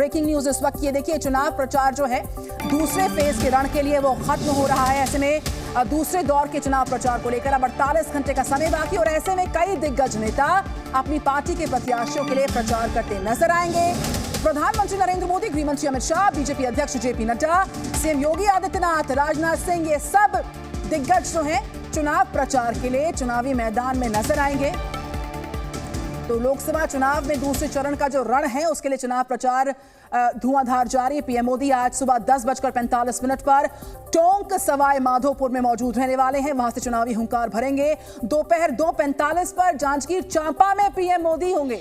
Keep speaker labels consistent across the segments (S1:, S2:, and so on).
S1: Breaking news इस वक्त ये देखिए, चुनाव प्रचार जो है दूसरे फेज के रण के लिए वो खत्म हो रहा है। ऐसे में दूसरे दौर के चुनाव प्रचार को लेकर अब 48 घंटे का समय बाकी और ऐसे में कई दिग्गज नेता अपनी पार्टी के प्रत्याशियों के लिए प्रचार करते नजर आएंगे। प्रधानमंत्री नरेंद्र मोदी, गृह मंत्री अमित शाह, बीजेपी अध्यक्ष जेपी नड्डा, सीएम योगी आदित्यनाथ, राजनाथ सिंह, ये सब दिग्गज जो हैं चुनाव प्रचार के लिए चुनावी मैदान में नजर आएंगे। तो लोकसभा चुनाव में दूसरे चरण का जो रण है उसके लिए चुनाव प्रचार धुआंधार जारी। पीएम मोदी आज सुबह 10:45 पर टोंक सवाई माधोपुर में मौजूद रहने वाले हैं, वहां से चुनावी हुंकार भरेंगे। दोपहर 2:45 पर जांजगीर चांपा में पीएम मोदी होंगे।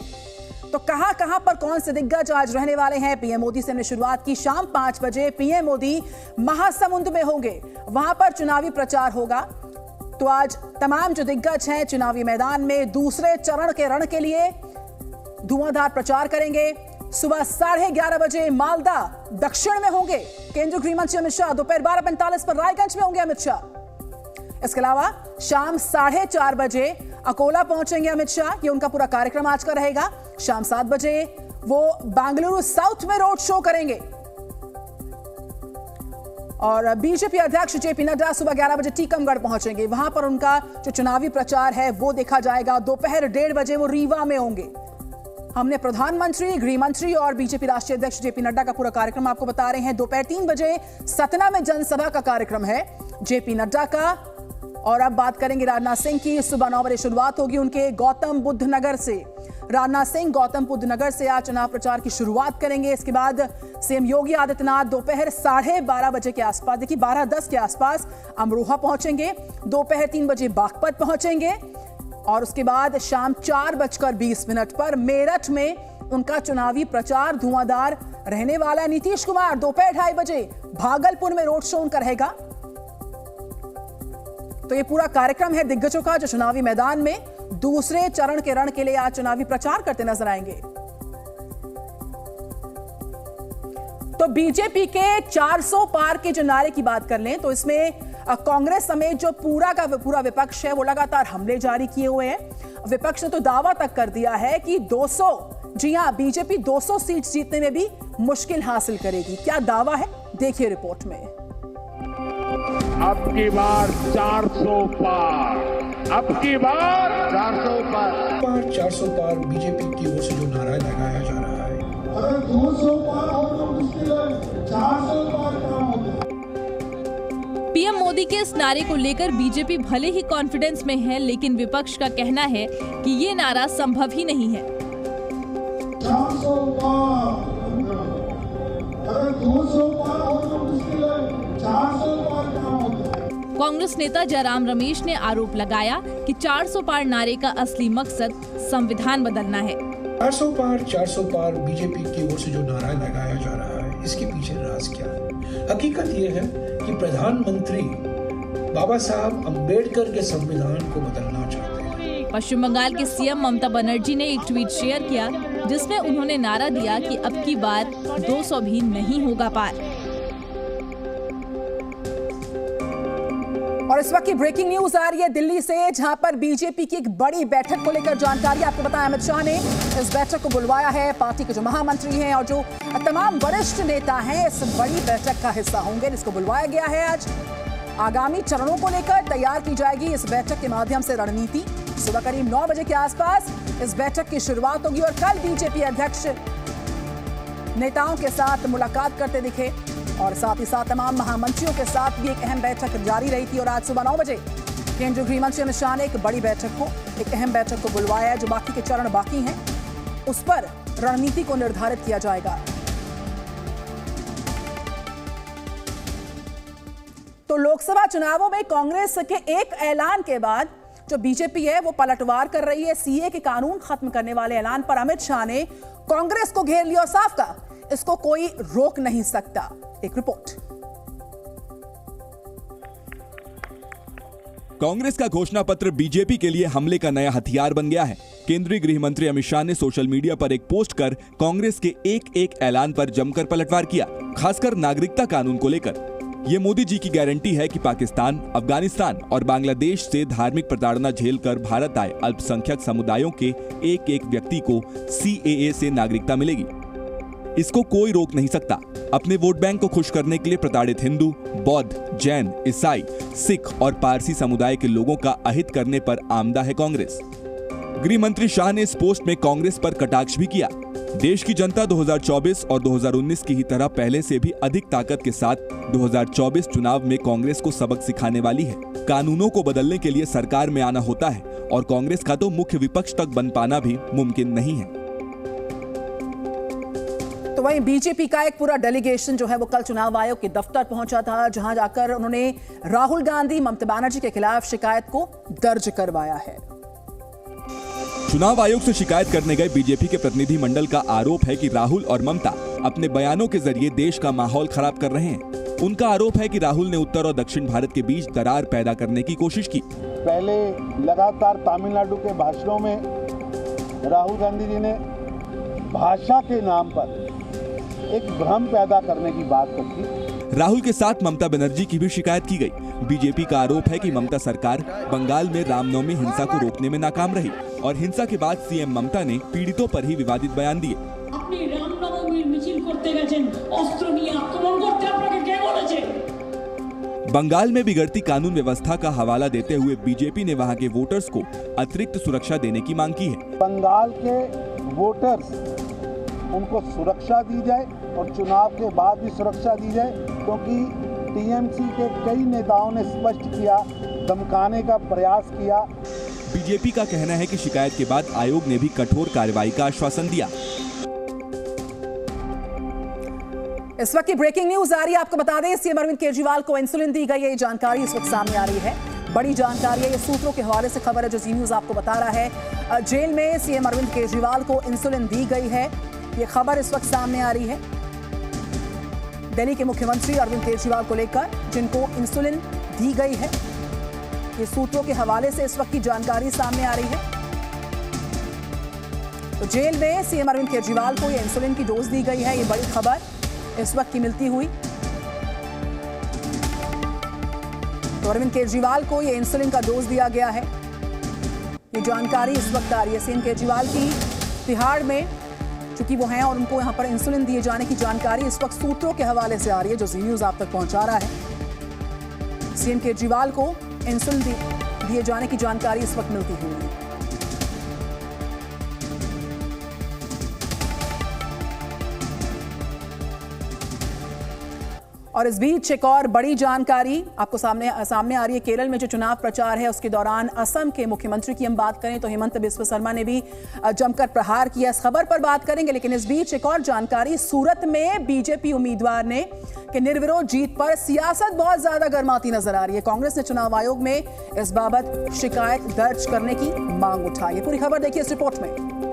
S1: तो कहां पर कौन से दिग्गज आज रहने वाले हैं? पीएम मोदी से हमने शुरुआत की। शाम 5 बजे पीएम मोदी महासमुंद में होंगे, वहां पर चुनावी प्रचार होगा। तो आज तमाम जो दिग्गज हैं चुनावी मैदान में दूसरे चरण के रण के लिए धुआंधार प्रचार करेंगे। सुबह 11:30 बजे मालदा दक्षिण में होंगे केंद्रीय गृह मंत्री अमित शाह। दोपहर 12:45 पर रायगंज में होंगे अमित शाह। इसके अलावा शाम 4:30 बजे अकोला पहुंचेंगे अमित शाह। ये उनका पूरा कार्यक्रम आज का रहेगा। शाम 7 बजे वो बेंगलुरु साउथ में रोड शो करेंगे। और बीजेपी अध्यक्ष जेपी नड्डा सुबह 11 बजे टीकमगढ़ पहुंचेंगे, वहां पर उनका जो चुनावी प्रचार है वो देखा जाएगा। दोपहर 1:30 बजे वो रीवा में होंगे। हमने प्रधानमंत्री, गृह मंत्री और बीजेपी राष्ट्रीय अध्यक्ष जेपी नड्डा का पूरा कार्यक्रम आपको बता रहे हैं। दोपहर 3 बजे सतना में जनसभा का कार्यक्रम है जेपी नड्डा का। और अब बात करेंगे राजनाथ सिंह की। सुबह 9 बजे शुरुआत होगी उनके गौतम बुद्ध नगर से। राजनाथ सिंह गौतम बुद्ध नगर से आज चुनाव प्रचार की शुरुआत करेंगे। इसके बाद सीएम योगी आदित्यनाथ दोपहर 12:30 बजे के आसपास, देखिए 12:10 के आसपास अमरोहा पहुंचेंगे। दोपहर 3 बजे बागपत पहुंचेंगे और उसके बाद शाम 4:20 पर मेरठ में उनका चुनावी प्रचार धुआंधार रहने वाला है। नीतीश कुमार दोपहर 2:30 बजे भागलपुर में रोड शो उनका रहेगा। तो ये पूरा कार्यक्रम है दिग्गजों का जो चुनावी मैदान में दूसरे चरण के रण के लिए आज चुनावी प्रचार करते नजर आएंगे। तो बीजेपी के 400 पार के जो नारे की बात कर लें तो इसमें कांग्रेस समेत जो पूरा का पूरा विपक्ष है वो लगातार हमले जारी किए हुए हैं। विपक्ष ने तो दावा तक कर दिया है कि 200, जी हां, बीजेपी 200 सीट जीतने में भी मुश्किल हासिल करेगी। क्या दावा है, देखिए रिपोर्ट में।
S2: अब की बार 400 पार, अब की बार 400 पार,
S3: 400 पार बीजेपी की ओर से जो नारा लगाया जा रहा है।
S4: अगर 200 पार हो तो मुश्किल है, 400 पार काम होगा।
S5: पीएम मोदी के इस नारे को लेकर बीजेपी भले ही कॉन्फिडेंस में है, लेकिन विपक्ष का कहना है कि ये नारा संभव ही नहीं है।
S4: 400 पार, अगर 200 पार हो तो मुश्किल है, 400 पार काम होगा।
S5: कांग्रेस नेता जयराम रमेश ने आरोप लगाया कि 400 पार नारे का असली मकसद संविधान बदलना है।
S3: 400 पार बीजेपी की ओर से जो नारा लगाया जा रहा है, इसके पीछे राज क्या है? हकीकत ये है कि प्रधानमंत्री बाबा साहब अंबेडकर के संविधान को बदलना चाहते हैं।
S5: पश्चिम बंगाल के सीएम ममता बनर्जी ने एक ट्वीट शेयर किया जिसमें उन्होंने नारा दिया कि अब की बार 200 भी नहीं होगा पार।
S1: और इस वक्त की ब्रेकिंग न्यूज आ रही है दिल्ली से, जहां पर बीजेपी की एक बड़ी बैठक को लेकर जानकारी आपको बताया। अमित शाह ने इस बैठक को बुलवाया है। पार्टी के जो महामंत्री हैं और जो तमाम वरिष्ठ नेता हैं इस बड़ी बैठक का हिस्सा होंगे, जिसको बुलवाया गया है। आज आगामी चरणों को लेकर तैयार की जाएगी इस बैठक के माध्यम से रणनीति। सुबह करीब 9 बजे के आसपास इस बैठक की शुरुआत होगी और कल बीजेपी अध्यक्ष नेताओं के साथ मुलाकात करते दिखे और साथ ही साथ तमाम महामंत्रियों के साथ भी एक अहम बैठक जारी रही थी। और आज सुबह 9 बजे केंद्रीय गृह मंत्री अमित शाह ने एक बड़ी बैठक को, एक अहम बैठक को बुलवाया है। जो बाकी के चरण बाकी हैं उस पर रणनीति को निर्धारित किया जाएगा। तो लोकसभा चुनावों में कांग्रेस के एक ऐलान के बाद जो बीजेपी है वो पलटवार कर रही है। सीए के कानून खत्म करने वाले ऐलान पर अमित शाह ने कांग्रेस को घेर लिया और साफ कहा इसको कोई रोक नहीं सकता। एक रिपोर्ट।
S6: कांग्रेस का घोषणा पत्र बीजेपी के लिए हमले का नया हथियार बन गया है। केंद्रीय गृह मंत्री अमित शाह ने सोशल मीडिया पर एक पोस्ट कर कांग्रेस के एक ऐलान पर जमकर पलटवार किया, खासकर नागरिकता कानून को लेकर। ये मोदी जी की गारंटी है कि पाकिस्तान, अफगानिस्तान और बांग्लादेश से धार्मिक प्रताड़ना झेलकर भारत आए अल्पसंख्यक समुदायों के एक व्यक्ति को सीएए से नागरिकता मिलेगी। इसको कोई रोक नहीं सकता। अपने वोट बैंक को खुश करने के लिए प्रताड़ित हिंदू, बौद्ध, जैन, ईसाई, सिख और पारसी समुदाय के लोगों का अहित करने पर आमदा है कांग्रेस। गृह मंत्री शाह ने इस पोस्ट में कांग्रेस पर कटाक्ष भी किया। देश की जनता 2024 और 2019 की ही तरह पहले से भी अधिक ताकत के साथ 2024 चुनाव में कांग्रेस को सबक सिखाने वाली है। कानूनों को बदलने के लिए सरकार में आना होता है और कांग्रेस का तो मुख्य विपक्ष तक बन पाना भी मुमकिन नहीं है।
S1: तो वहीं बीजेपी का एक पूरा डेलीगेशन जो है वो कल चुनाव आयोग के दफ्तर पहुंचा था, जहां जाकर उन्होंने राहुल गांधी, ममता बनर्जी के खिलाफ शिकायत को दर्ज करवाया है।
S6: चुनाव आयोग से शिकायत करने गए बीजेपी के प्रतिनिधि मंडल का आरोप है कि राहुल और ममता अपने बयानों के जरिए देश का माहौल खराब कर रहे हैं। उनका आरोप है कि राहुल ने उत्तर और दक्षिण भारत के बीच दरार पैदा करने की कोशिश की।
S7: पहले लगातार तमिलनाडु के भाषणों में राहुल गांधी जी ने भाषा के नाम पर एक भ्रम पैदा करने की बात की।
S6: राहुल के साथ ममता बनर्जी की भी शिकायत की गई। बीजेपी का आरोप है कि ममता सरकार बंगाल में रामनवमी हिंसा को रोकने में नाकाम रही और हिंसा के बाद सीएम ममता ने पीड़ितों पर ही विवादित बयान दिए।
S8: अपनी रामनवमी मिছিল করতে গেছেন, অস্ত্র নিয়ে আক্রমণ করতে আপনাকে কে বলেছে?
S6: बंगाल में बिगड़ती कानून व्यवस्था का हवाला देते हुए बीजेपी ने वहां के वोटर्स को अतिरिक्त सुरक्षा देने की मांग की है।
S7: बंगाल के वोटर्स उनको सुरक्षा दी जाए और चुनाव के बाद भी सुरक्षा दी जाए, क्योंकि टीएमसी के कई नेताओं ने स्पष्ट किया, धमकाने का प्रयास किया।
S6: बीजेपी का कहना है कि शिकायत के बाद आयोग ने भी कठोर कार्रवाई का आश्वासन दिया।
S1: इस वक्त की ब्रेकिंग न्यूज आ रही है, आपको बता दें सीएम अरविंद केजरीवाल को इंसुलिन दी गई है। ये जानकारी इस वक्त सामने आ रही है, बड़ी जानकारी है। ये सूत्रों के हवाले से खबर है जो जी न्यूज आपको बता रहा है। जेल में सीएम अरविंद केजरीवाल को इंसुलिन दी गई है, ये खबर इस वक्त सामने आ रही है। दिल्ली के मुख्यमंत्री अरविंद केजरीवाल को लेकर जिनको इंसुलिन दी गई है, ये सूत्रों के हवाले से इस वक्त की जानकारी सामने आ रही है। तो जेल में सीएम अरविंद केजरीवाल को ये इंसुलिन की डोज दी गई है, ये बड़ी खबर इस वक्त की मिलती हुई। तो अरविंद केजरीवाल को ये इंसुलिन का डोज दिया गया है, ये जानकारी इस वक्त आ रही है। सीएम केजरीवाल की तिहाड़ में चूंकि वो हैं और उनको यहां पर इंसुलिन दिए जाने की जानकारी इस वक्त सूत्रों के हवाले से आ रही है जो जी न्यूज आप तक पहुंचा रहा है। सीएम केजरीवाल को इंसुलिन दिए जाने की जानकारी इस वक्त मिलती हुई है। और इस बीच एक और बड़ी जानकारी आपको सामने आ रही है। केरल में जो चुनाव प्रचार है उसके दौरान असम के मुख्यमंत्री की हम बात करें तो हेमंत बिस्वा शर्मा ने भी जमकर प्रहार किया। इस खबर पर बात करेंगे, लेकिन इस बीच एक और जानकारी। सूरत में बीजेपी उम्मीदवार ने कि निर्विरोध जीत पर सियासत बहुत ज्यादा गर्माती नजर आ रही है। कांग्रेस ने चुनाव आयोग में इस बाबत शिकायत दर्ज करने की मांग उठाई है। पूरी खबर देखिए इस रिपोर्ट में।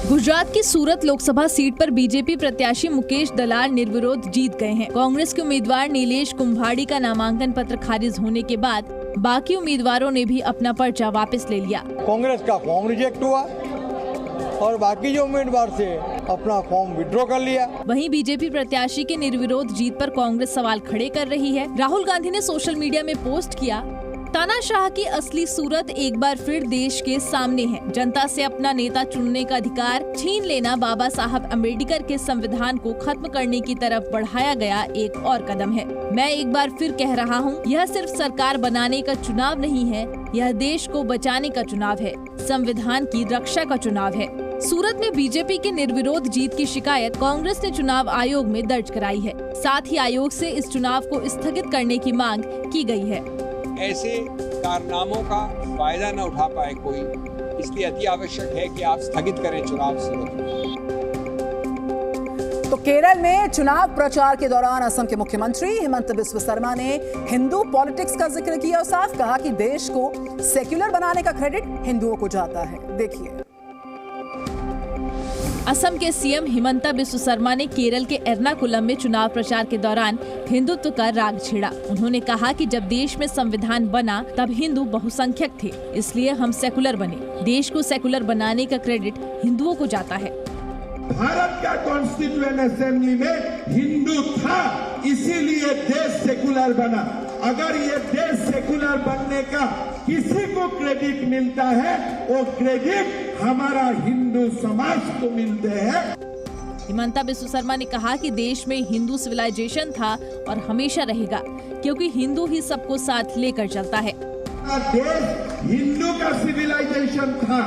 S5: गुजरात की सूरत लोकसभा सीट पर बीजेपी प्रत्याशी मुकेश दलाल निर्विरोध जीत गए हैं। कांग्रेस के उम्मीदवार नीलेश कुंभाड़ी का नामांकन पत्र खारिज होने के बाद बाकी उम्मीदवारों ने भी अपना पर्चा वापस ले लिया।
S9: कांग्रेस का फॉर्म रिजेक्ट हुआ और बाकी जो उम्मीदवार थे अपना फॉर्म विड्रॉ कर लिया।
S5: वहीं बीजेपी प्रत्याशी के निर्विरोध जीत पर कांग्रेस सवाल खड़े कर रही है। राहुल गांधी ने सोशल मीडिया में पोस्ट किया, तानाशाह की असली सूरत एक बार फिर देश के सामने है। जनता से अपना नेता चुनने का अधिकार छीन लेना बाबा साहब अम्बेडकर के संविधान को खत्म करने की तरफ बढ़ाया गया एक और कदम है। मैं एक बार फिर कह रहा हूँ, यह सिर्फ सरकार बनाने का चुनाव नहीं है, यह देश को बचाने का चुनाव है, संविधान की रक्षा का चुनाव है। सूरत में बीजेपी के निर्विरोध जीत की शिकायत कांग्रेस ने चुनाव आयोग में दर्ज कराई है। साथ ही आयोग से इस चुनाव को स्थगित करने की मांग की गई है।
S10: ऐसे कारनामों का फायदा न उठा पाए कोई, इसलिए अति आवश्यक है कि आप स्थगित करें चुनाव सूरत में।
S1: तो केरल में चुनाव प्रचार के दौरान असम के मुख्यमंत्री हेमंत बिस्वा शर्मा ने हिंदू पॉलिटिक्स का जिक्र किया और साफ कहा कि देश को सेक्युलर बनाने का क्रेडिट हिंदुओं को जाता है। देखिए,
S5: असम के सीएम हिमंता बिस्वा शर्मा ने केरल के एर्नाकुलम में चुनाव प्रचार के दौरान हिंदुत्व का राग छेड़ा। उन्होंने कहा कि जब देश में संविधान बना तब हिंदू बहुसंख्यक थे, इसलिए हम सेकुलर बने। देश को सेकुलर बनाने का क्रेडिट हिंदुओं को जाता है।
S4: भारत का कॉन्स्टिट्यूएंट असेंबली में हिंदू था, इसीलिए देश सेकुलर बना। अगर ये देश सेकुलर बनने का किसी को क्रेडिट मिलता है, वो क्रेडिट हमारा हिंदू समाज को मिलते हैं।
S5: हिमंता बिस्व शर्मा ने कहा कि देश में हिंदू सिविलाइजेशन था और हमेशा रहेगा, क्योंकि हिंदू ही सबको साथ लेकर चलता है।
S4: देश हिंदू का सिविलाइजेशन था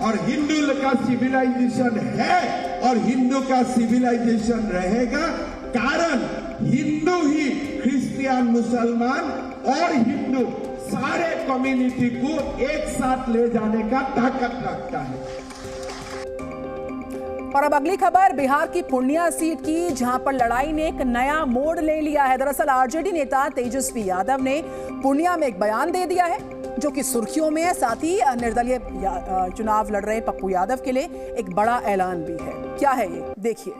S4: और हिंदू का सिविलाइजेशन है और हिंदू का सिविलाइजेशन रहेगा, कारण हिंदू ही क्रिश्चियन, मुसलमान और हिंदू सारे कम्युनिटी को एक साथ ले जाने का ताकत रखता है।
S1: और अब अगली खबर बिहार की पूर्णिया सीट की, जहां पर लड़ाई ने एक नया मोड़ ले लिया है। दरअसल आरजेडी नेता तेजस्वी यादव ने पूर्णिया में एक बयान दे दिया है जो कि सुर्खियों में है। साथ ही निर्दलीय चुनाव लड़ रहे पप्पू यादव के लिए एक बड़ा ऐलान भी है। क्या है ये, देखिए।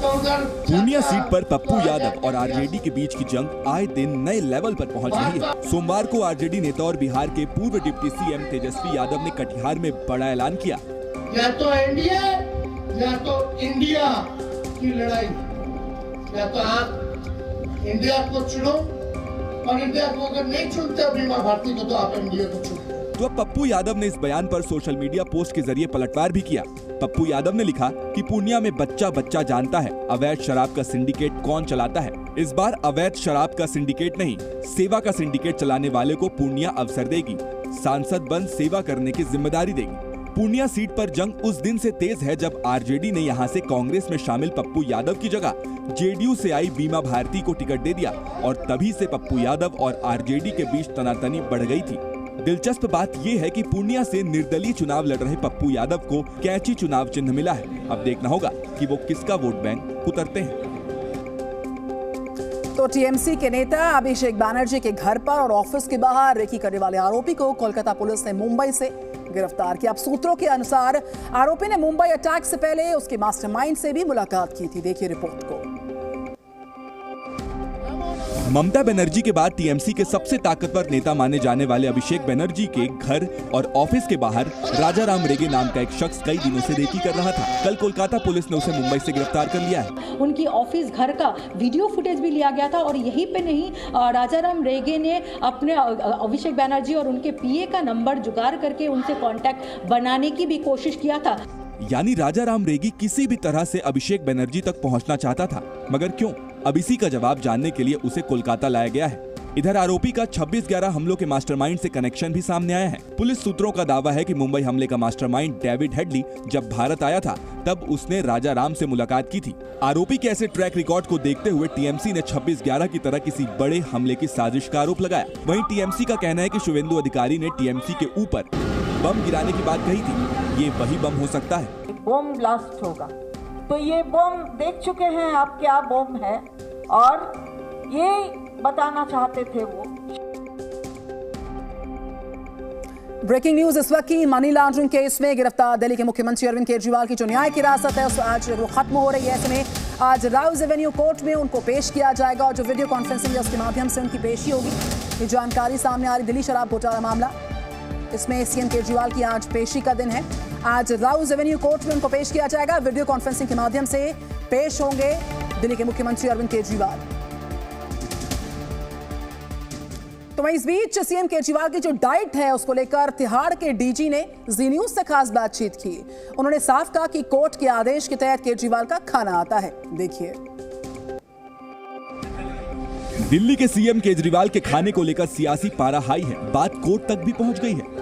S6: पूर्णिया सीट पर पप्पू यादव और आरजेडी के बीच की जंग आए दिन नए लेवल पर पहुंच रही है। सोमवार को आरजेडी नेता और बिहार के पूर्व डिप्टी सीएम तेजस्वी यादव ने कटिहार में बड़ा ऐलान किया।
S4: या तो एनडीए या तो इंडिया की लड़ाई, या तो आप इंडिया को चुनो और इंडिया को अगर नहीं चुनते बीमा भारती को तो आप इंडिया को चुनो।
S6: तो अब पप्पू यादव ने इस बयान पर सोशल मीडिया पोस्ट के जरिए पलटवार भी किया। पप्पू यादव ने लिखा कि पूर्णिया में बच्चा बच्चा जानता है अवैध शराब का सिंडिकेट कौन चलाता है। इस बार अवैध शराब का सिंडिकेट नहीं, सेवा का सिंडिकेट चलाने वाले को पूर्णिया अवसर देगी। सांसद बन सेवा करने की जिम्मेदारी देगी। पूर्णिया सीट पर जंग उस दिन से तेज है जब आरजेडी ने यहां से कांग्रेस में शामिल पप्पू यादव की जगह जेडीयू से आई बीमा भारती को टिकट दे दिया और तभी से पप्पू यादव और आरजेडी के बीच तनातनी बढ़ गई थी। दिलचस्प बात यह है कि पूर्णिया से निर्दलीय चुनाव लड़ रहे पप्पू यादव को कैंची चुनाव चिन्ह मिला है। अब देखना होगा कि वो किसका वोट बैंक उतरते हैं।
S1: तो टीएमसी के नेता अभिषेक बैनर्जी के घर पर और ऑफिस के बाहर रेकी करने वाले आरोपी को कोलकाता पुलिस ने मुंबई से गिरफ्तार किया। अब सूत्रों के अनुसार आरोपी ने मुंबई अटैक से पहले उसके मास्टरमाइंड से भी मुलाकात की थी। देखिए रिपोर्ट को।
S6: ममता बनर्जी के बाद टीएमसी के सबसे ताकतवर नेता माने जाने वाले अभिषेक बनर्जी के घर और ऑफिस के बाहर राजाराम रेगे नाम का एक शख्स कई दिनों से रेकी कर रहा था। कल कोलकाता पुलिस ने उसे मुंबई से गिरफ्तार कर लिया है।
S11: उनकी ऑफिस घर का वीडियो फुटेज भी लिया गया था और यहीं पे नहीं, राजाराम रेगे ने अपने अभिषेक बनर्जी और उनके पीए का नंबर जुगाड़ करके उनसे कांटेक्ट बनाने की भी कोशिश किया था।
S6: यानी राजाराम रेगी किसी भी तरह से अभिषेक बनर्जी तक पहुंचना चाहता था, मगर क्यों? अब इसी का जवाब जानने के लिए उसे कोलकाता लाया गया है। इधर आरोपी का 26/11 हमलों के मास्टरमाइंड से कनेक्शन भी सामने आया है। पुलिस सूत्रों का दावा है कि मुंबई हमले का मास्टरमाइंड डेविड हेडली जब भारत आया था तब उसने राजाराम से मुलाकात की थी। आरोपी के ऐसे ट्रैक रिकॉर्ड को देखते हुए टीएमसी ने 26/11 की तरह किसी बड़े हमले की साजिश का आरोप लगाया। वहीं टीएमसी का कहना है कि शुवेंदु अधिकारी ने टीएमसी के ऊपर बम गिराने की बात कही थी। ये वही बम हो सकता है।
S12: बम ब्लास्ट होगा तो ये बम देख चुके हैं आप क्या बम है और ये बताना चाहते थे वो।
S1: ब्रेकिंग न्यूज इस वक्त की। मनी लॉन्ड्रिंग केस में गिरफ्तार दिल्ली के मुख्यमंत्री अरविंद केजरीवाल की जो न्यायिक हिरासत है उस आज वो खत्म हो रही है। ऐसे में आज राउज एवेन्यू कोर्ट में उनको पेश किया जाएगा और जो वीडियो कॉन्फ्रेंसिंग है उसके माध्यम से उनकी पेशी होगी। ये जानकारी सामने आ रही दिल्ली शराब घोटाला मामला, इसमें सीएम केजरीवाल की आज पेशी का दिन है। आज राउज एवेन्यू कोर्ट में उनको पेश किया जाएगा। वीडियो कॉन्फ्रेंसिंग के माध्यम से पेश होंगे दिल्ली के मुख्यमंत्री अरविंद केजरीवाल। तो वहीं इस बीच सीएम केजरीवाल की जो डाइट है उसको लेकर तिहाड़ के डीजी ने जी न्यूज से खास बातचीत की। उन्होंने साफ कहा कि कोर्ट के आदेश के तहत केजरीवाल का खाना आता है। देखिए।
S6: दिल्ली के सीएम केजरीवाल के खाने को लेकर सियासी पारा हाई है, बात कोर्ट तक भी पहुंच गई है।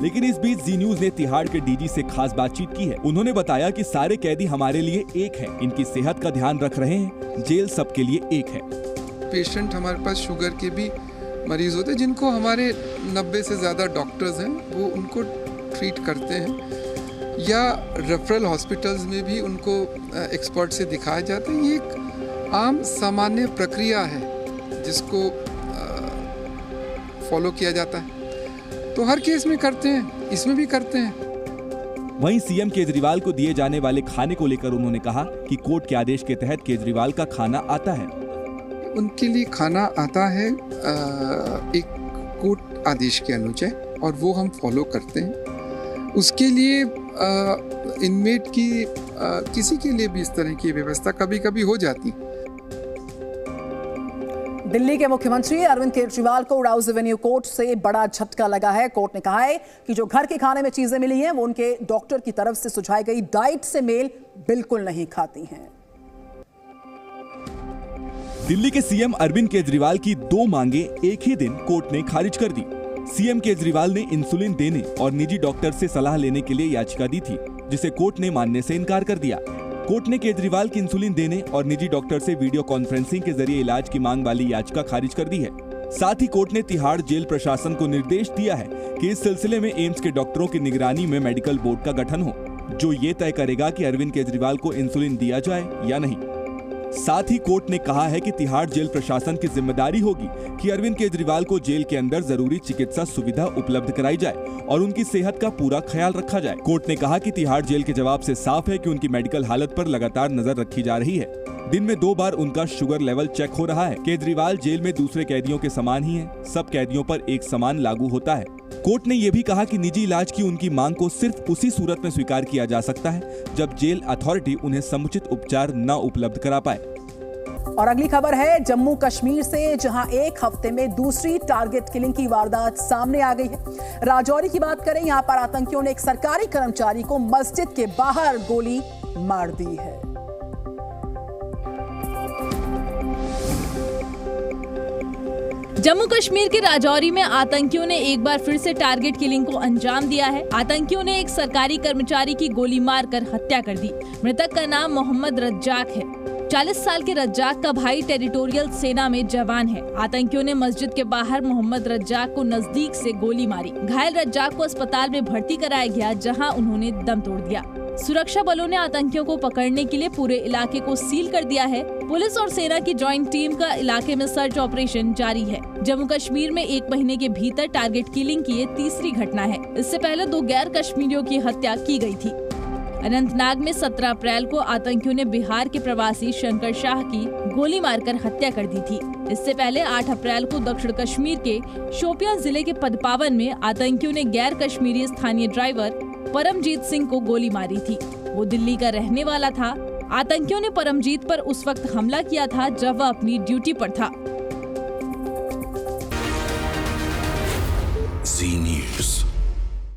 S6: लेकिन इस बीच जी न्यूज ने तिहाड़ के डीजी से खास बातचीत की है। उन्होंने बताया कि सारे कैदी हमारे लिए एक है, इनकी सेहत का ध्यान रख रहे हैं, जेल सबके लिए एक है।
S13: पेशेंट हमारे पास शुगर के भी मरीज होते हैं जिनको हमारे 90 से ज़्यादा डॉक्टर्स हैं वो उनको ट्रीट करते हैं, या रेफरल हॉस्पिटल्स में भी उनको एक्सपर्ट से दिखाया जाता है। ये एक आम सामान्य प्रक्रिया है जिसको फॉलो किया जाता है, तो हर केस में करते हैं, इसमें भी करते हैं।
S6: वहीं सीएम केजरीवाल को दिए जाने वाले खाने को लेकर उन्होंने कहा कि कोर्ट के आदेश के तहत केजरीवाल का खाना आता है।
S13: उनके लिए खाना आता है एक कोर्ट आदेश के अनुसार और वो हम फॉलो करते हैं। उसके लिए इनमेट की किसी के लिए भी इस तरह की व्यवस्था कभी कभी हो जाती है।
S1: दिल्ली के मुख्यमंत्री अरविंद केजरीवाल को राउज एवेन्यू कोर्ट से बड़ा झटका लगा है। कोर्ट ने कहा है कि जो घर के खाने में चीजें मिली हैं वो उनके डॉक्टर की तरफ से सुझाई गई डाइट से मेल बिल्कुल नहीं खाती हैं।
S6: दिल्ली के सीएम अरविंद केजरीवाल की 2 मांगे एक ही दिन कोर्ट ने खारिज कर दी। सीएम केजरीवाल ने इंसुलिन देने और निजी डॉक्टर से सलाह लेने के लिए याचिका दी थी, जिसे कोर्ट ने मानने से इनकार कर दिया। कोर्ट ने केजरीवाल की इंसुलिन देने और निजी डॉक्टर से वीडियो कॉन्फ्रेंसिंग के जरिए इलाज की मांग वाली याचिका खारिज कर दी है। साथ ही कोर्ट ने तिहाड़ जेल प्रशासन को निर्देश दिया है कि इस सिलसिले में एम्स के डॉक्टरों की निगरानी में मेडिकल बोर्ड का गठन हो, जो ये तय करेगा कि अरविंद केजरीवाल को इंसुलिन दिया जाए या नहीं। साथ ही कोर्ट ने कहा है कि तिहाड़ जेल प्रशासन की जिम्मेदारी होगी कि अरविंद केजरीवाल को जेल के अंदर जरूरी चिकित्सा सुविधा उपलब्ध कराई जाए और उनकी सेहत का पूरा ख्याल रखा जाए। कोर्ट ने कहा कि तिहाड़ जेल के जवाब से साफ है कि उनकी मेडिकल हालत पर लगातार नजर रखी जा रही है। दिन में 2 बार उनका शुगर लेवल चेक हो रहा है। केजरीवाल जेल में दूसरे कैदियों के समान ही है, सब कैदियों पर एक समान लागू होता है। कोर्ट ने यह भी कहा कि निजी इलाज की उनकी मांग को सिर्फ उसी सूरत में स्वीकार किया जा सकता है जब जेल अथॉरिटी उन्हें समुचित उपचार न उपलब्ध करा पाए।
S1: और अगली खबर है जम्मू कश्मीर से, जहां एक हफ्ते में दूसरी टारगेट किलिंग की वारदात सामने आ गई है। राजौरी की बात करें, यहां पर आतंकियों ने एक सरकारी कर्मचारी को मस्जिद के बाहर गोली मार दी है।
S5: जम्मू कश्मीर के राजौरी में आतंकियों ने एक बार फिर से टारगेट किलिंग को अंजाम दिया है। आतंकियों ने एक सरकारी कर्मचारी की गोली मारकर हत्या कर दी। मृतक का नाम मोहम्मद रज्जाक है। 40 साल के रज्जाक का भाई टेरिटोरियल सेना में जवान है। आतंकियों ने मस्जिद के बाहर मोहम्मद रज्जाक को नजदीक से गोली मारी। घायल रज्जाक को अस्पताल में भर्ती कराया गया, जहां उन्होंने दम तोड़ दिया। सुरक्षा बलों ने आतंकियों को पकड़ने के लिए पूरे इलाके को सील कर दिया है। पुलिस और सेना की जॉइंट टीम का इलाके में सर्च ऑपरेशन जारी है। जम्मू कश्मीर में 1 महीने के भीतर टारगेट किलिंग की ये तीसरी घटना है। इससे पहले 2 गैर कश्मीरियों की हत्या की गई थी। अनंतनाग में 17 अप्रैल को आतंकियों ने बिहार के प्रवासी शंकर शाह की गोली मारकर हत्या कर दी थी। इससे पहले 8 अप्रैल को दक्षिण कश्मीर के शोपियां जिले के पदपावन में आतंकियों ने गैर कश्मीरी स्थानीय ड्राइवर परमजीत सिंह को गोली मारी थी। वो दिल्ली का रहने वाला था। आतंकियों ने परमजीत पर उस वक्त हमला किया था जब वह अपनी ड्यूटी पर था।